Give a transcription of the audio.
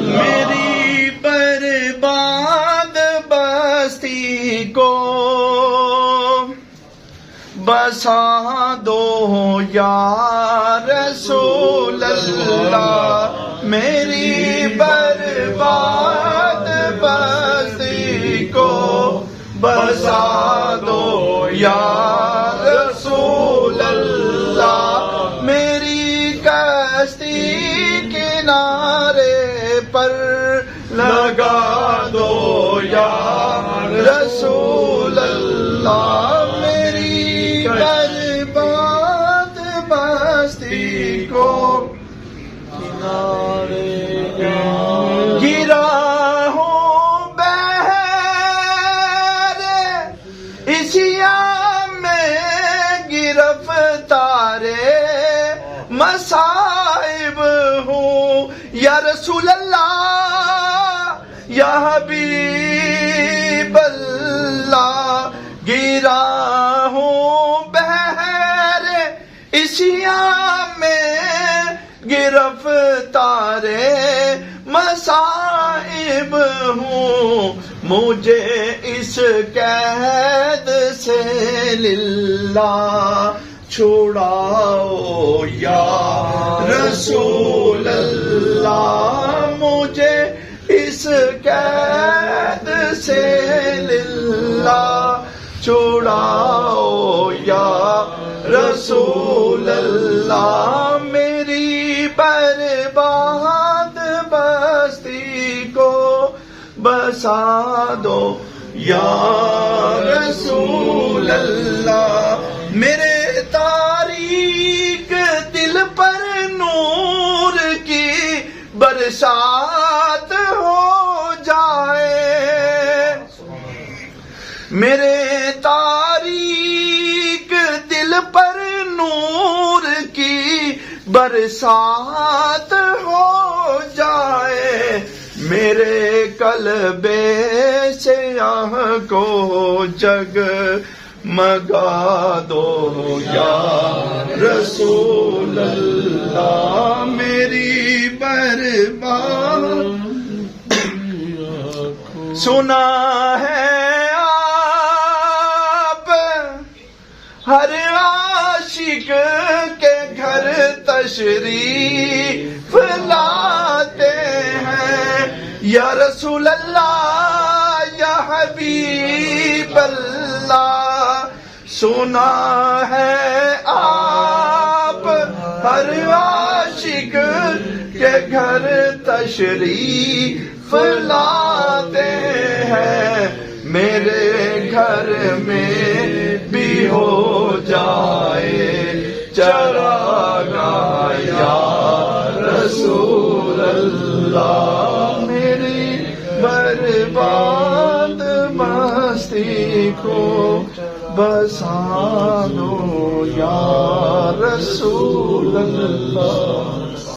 میری برباد بستی کو بسا دو یا رسول اللہ، میری برباد بستی کو بسا دو یا رسول اللہ، میری کشتی کنارے پر لگا دو یا رسول اللہ، میری برباد بستی کو گرا ہوں بہر اسیام میں گرفتار مصائب ہوں یا رسول اللہ یا حبیب اللہ، گرا ہوں بہر اسیام میں گرفتار مصائب ہوں، مجھے اس قید سے للہ چھڑاؤ یا رسول اللہ، مجھے اس قید سے للہ چھڑاؤ یا رسول اللہ، میری برباد بستی کو بسا دو یا رسول اللہ، میرے تاریک دل پر نور کی برسات ہو جائے، میرے تاریک دل پر نور کی برسات ہو جائے، میرے قلب سیاہ کو جگ مگا دو یا رسول اللہ، میری برباد سنا ہے آپ ہر عاشق کے گھر تشریف لاتے ہیں یا رسول اللہ یا حبیب اللہ، سنا ہے آپ ہر عاشق کے گھر تشریف لاتے ہیں، میرے گھر میں بھی ہو جائے چراغاہ یا رسول اللہ، میری برباد مستی کو بسا دو یا رسول اللہ۔